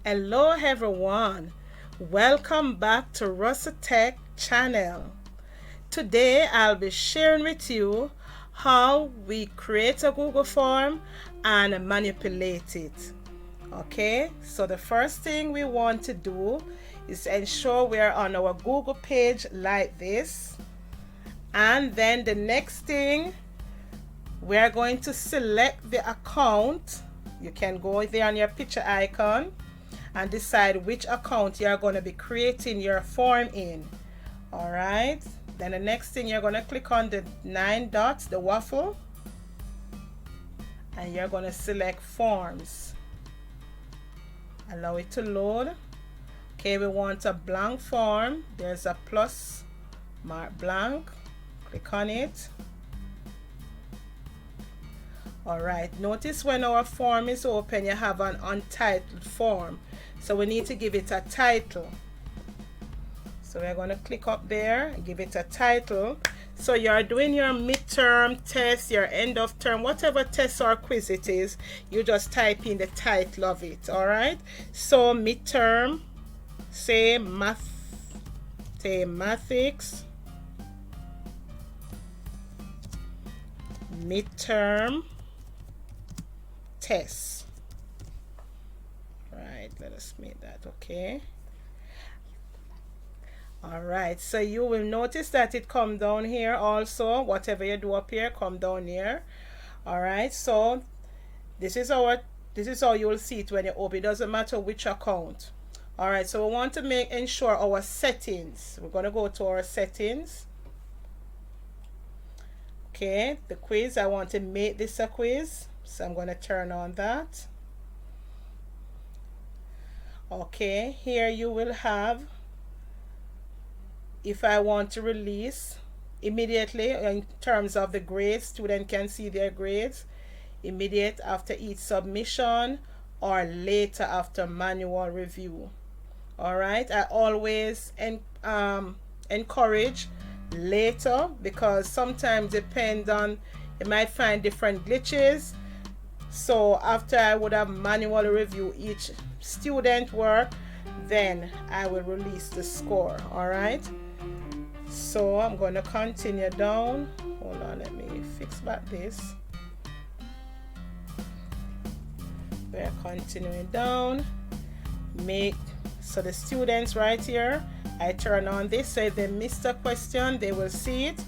Hello everyone, welcome back to Rusatech channel. Today I'll be sharing with you how we create a Google form and manipulate it. Okay, so the first thing we want to do is ensure we are on our Google page like this, and then the next thing we are going to select the account. You can go there on your picture icon and decide which account you are going to be creating your form in. All right, then the next thing you're going to click on the 9 dots, the waffle, and you're going to select forms. Allow it to load. Okay, we want a blank form. There's a plus mark blank, click on it. All right, notice when our form is open, you have an untitled form, so we need to give it a title. So we're going to click up there and give it a title. So you're doing your midterm test, your end of term, whatever test or quiz it is, you just type in the title of it. All right, so midterm, say mathematics midterm test. Right, let us make that okay. All right, so you will notice that it come down here also. Whatever you do up here, come down here. All right, so this is how you will see it when you open. It doesn't matter which account. All right, so we want to ensure our settings. We're going to go to our settings. Okay, the quiz, I want to make this a quiz, so I'm going to turn on that. Okay, here you will have, if I want to release immediately in terms of the grades, student can see their grades immediate after each submission or later after manual review. All right, I always encourage later, because sometimes depend on, you might find different glitches. So after I would have manually review each student work, then I will release the score. All right, so I'm going to continue down. Hold on, let me fix back this. We're continuing down. So the students right here, I turn on this, so if they missed a question, they will see it.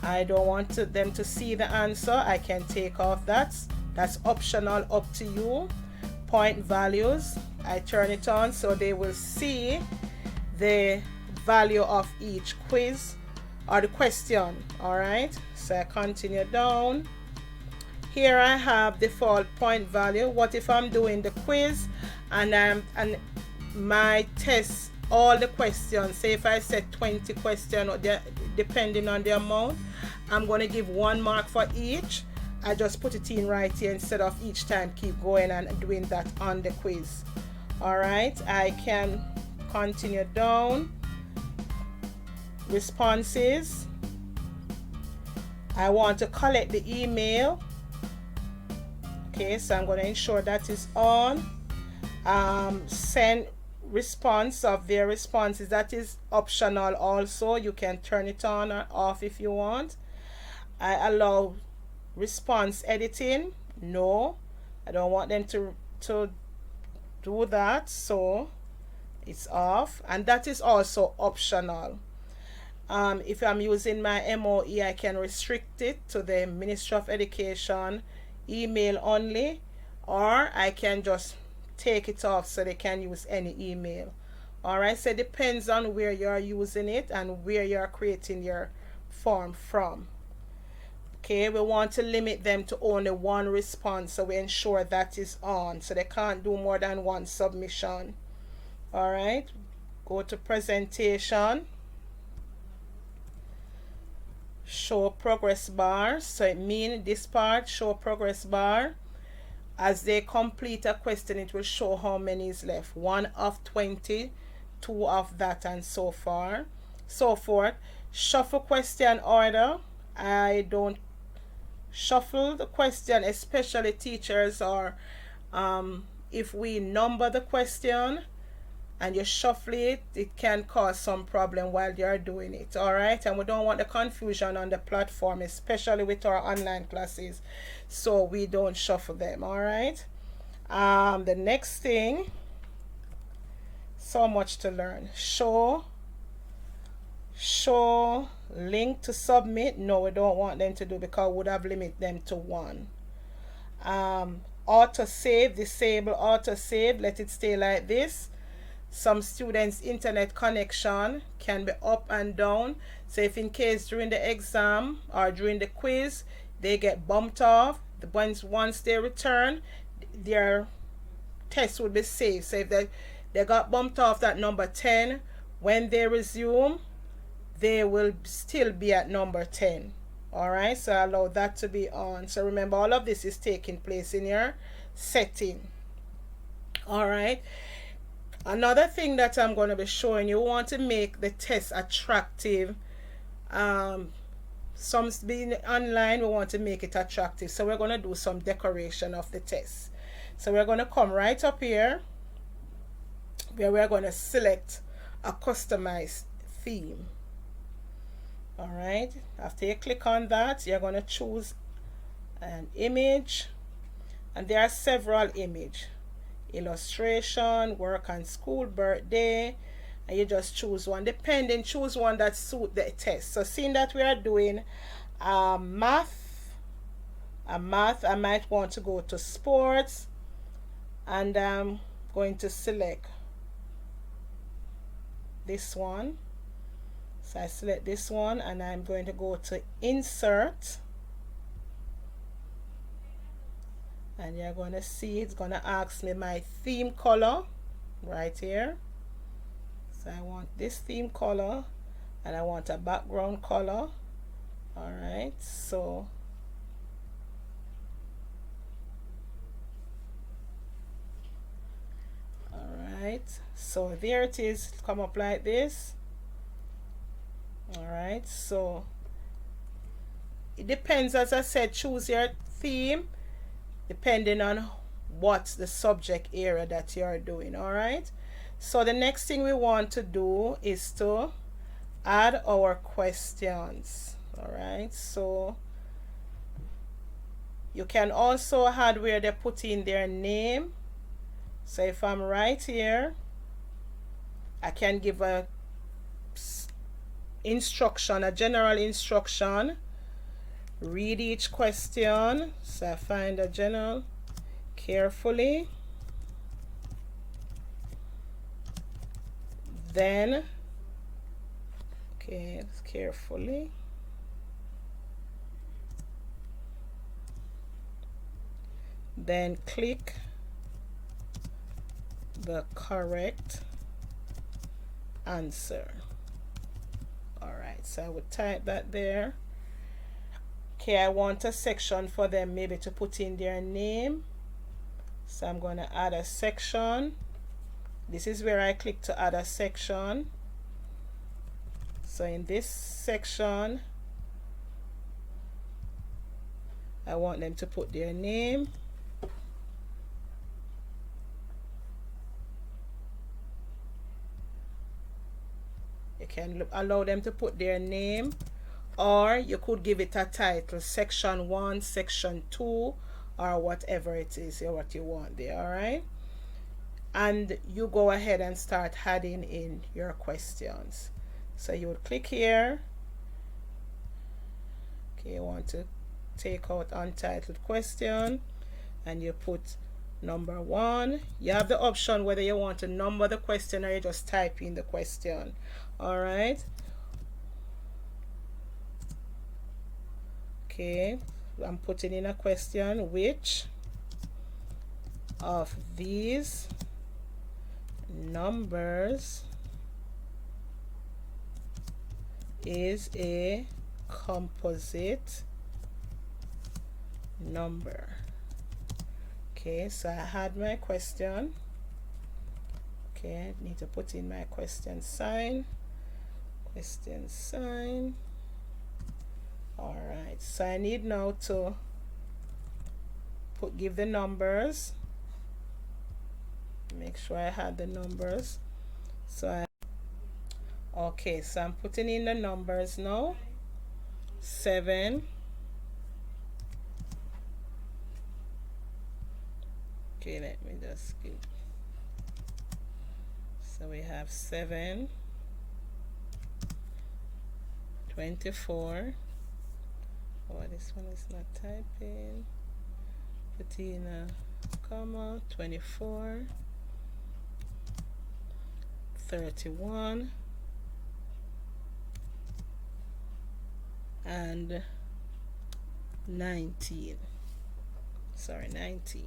I don't want them to see the answer. I can take off that. That's optional, up to you. Point values, I turn it on so they will see the value of each quiz or the question. All right, so I continue down. Here I have default point value. What if I'm doing the quiz and my test, all the questions, say if I said 20 questions, or depending on the amount, I'm going to give 1 mark for each. I just put it in right here instead of each time keep going and doing that on the quiz. All right, I can continue down. Responses, I want to collect the email. Okay, so I'm going to ensure that is on. Send response of their responses, that is optional also. You can turn it on or off if you want. I allow response editing. No, I don't want them to do that, so it's off, and that is also optional. If I'm using my MOE, I can restrict it to the Ministry of Education email only, or I can just take it off so they can use any email. All right, so it depends on where you're using it and where you're creating your form from. Okay, we want to limit them to only 1 response, so we ensure that is on, so they can't do more than 1 submission. All right, go to presentation, show progress bar. So it means this part, show progress bar. As they complete a question, it will show how many is left. 1 of 20, 2 of that, and so forth. Shuffle question order. I don't shuffle the question, especially teachers or if we number the question and you shuffle it, it can cause some problem while you're doing it. All right, and we don't want the confusion on the platform, especially with our online classes, so we don't shuffle them. All right. The next thing, so much to learn. Show link to submit. No, we don't want them to do, because we would have limited them to one. Auto save, disable auto save, let it stay like this. Some students' internet connection can be up and down, so if in case during the exam or during the quiz they get bumped off, once they return, their test will be saved. So if they got bumped off that number 10, when they resume, they will still be at number 10. All right, so allow that to be on. So remember, all of this is taking place in your setting. All right, another thing that I'm going to be showing you, want to make the test attractive. Some being online, we want to make it attractive, so we're going to do some decoration of the test. So we're going to come right up here where we're going to select a customized theme. All right, after you click on that, you're going to choose an image, and there are several images: illustration, work and school, birthday, and you just choose one. Depending, choose one that suit the test. So seeing that we are doing math, I might want to go to sports, and I'm going to select this one. So I select this one, and I'm going to go to insert, and you're going to see it's going to ask me my theme color right here. So I want this theme color, and I want a background color. All right, so so there it is, come up like this. All right, so it depends, as I said, choose your theme depending on what's the subject area that you're doing. All right, so the next thing we want to do is to add our questions. All right, so you can also add where they put in their name. So if I'm right here, I can give a instruction, a general instruction, read each question. So I find a general carefully, then okay, carefully, then click the correct answer. All right, so I would type that there. Okay, I want a section for them maybe to put in their name, so I'm going to add a section. This is where I click to add a section. So in this section, I want them to put their name. You can allow them to put their name, or you could give it a title, section 1, section 2, or whatever it is what you want there. All right, and you go ahead and start adding in your questions. So you would click here. Okay, you want to take out untitled question, and you put number 1. You have the option whether you want to number the question or you just type in the question. All right, okay, I'm putting in a question: which of these numbers is a composite number? Okay, so I had my question. Okay, I need to put in my question sign. All right, so I need now to give the numbers. make sure I had the numbers. Okay, so I'm putting in the numbers now. 7. Okay, let me just skip. So we have 7, 24. Oh, this one is not typing. Put in a comma. 24, 31, and 19. Sorry, 19.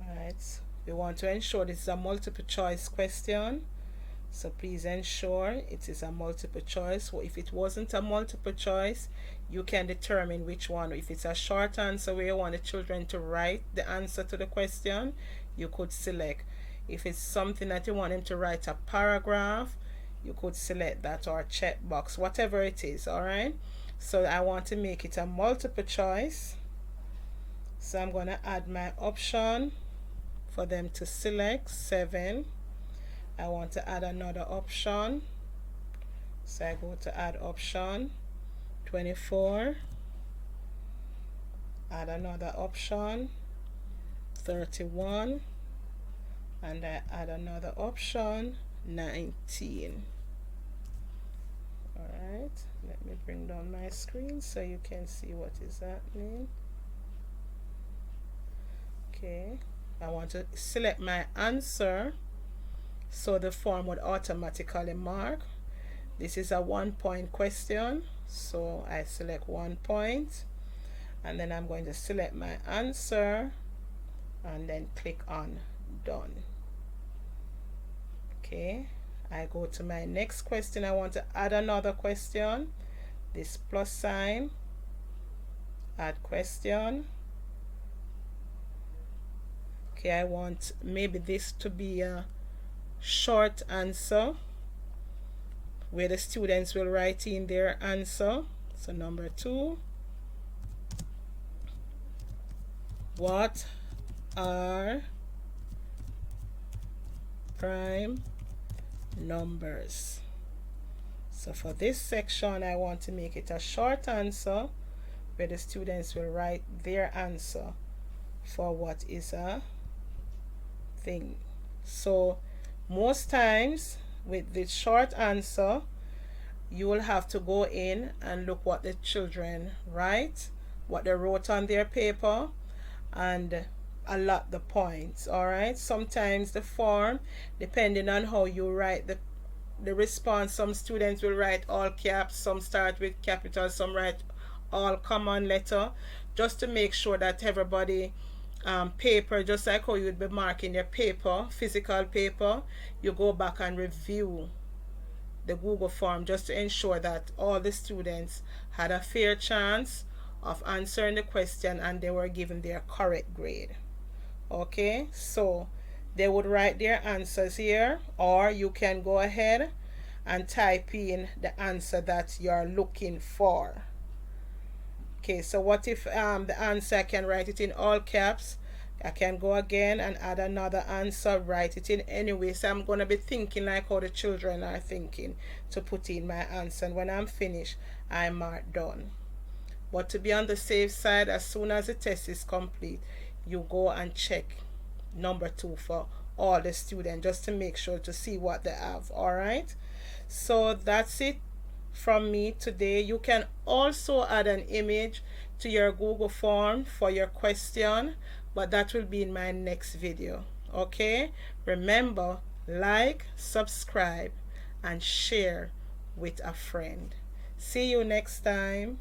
Alright, we want to ensure this is a multiple choice question, so please ensure it is a multiple choice. If it wasn't a multiple choice, you can determine which one. If it's a short answer where you want the children to write the answer to the question, you could select. If it's something that you want them to write a paragraph, you could select that, or check box, whatever it is. Alright, so I want to make it a multiple choice, so I'm going to add my option for them to select. 7. I want to add another option, so I go to add option. 24, add another option. 31, and I add another option. 19. Alright, let me bring down my screen so you can see what is happening. Okay, I want to select my answer, so the form would automatically mark. This is a 1-point question, so I select 1 point, and then I'm going to select my answer and then click on done. Okay, I go to my next question. I want to add another question. This plus sign, add question. Okay, I want maybe this to be a short answer where the students will write in their answer. So number 2, what are prime numbers? So for this section, I want to make it a short answer where the students will write their answer for what is a thing. So most times with the short answer, you will have to go in and look what the children write, what they wrote on their paper, and allot the points. Alright, sometimes the form, depending on how you write the response, some students will write all caps, some start with capital, some write all common letter, just to make sure that everybody paper, just like how you would be marking your paper, physical paper, you go back and review the Google form just to ensure that all the students had a fair chance of answering the question and they were given their correct grade. Okay, so they would write their answers here, or you can go ahead and type in the answer that you're looking for. Okay, so what if the answer, I can write it in all caps. I can go again and add another answer, write it in anyway. So I'm going to be thinking like how the children are thinking to put in my answer. And when I'm finished, I mark done. But to be on the safe side, as soon as the test is complete, you go and check number 2 for all the students, just to make sure to see what they have. Alright, so that's it from me today. You can also add an image to your Google form for your question, but that will be in my next video. Okay, remember, like, subscribe, and share with a friend. See you next time.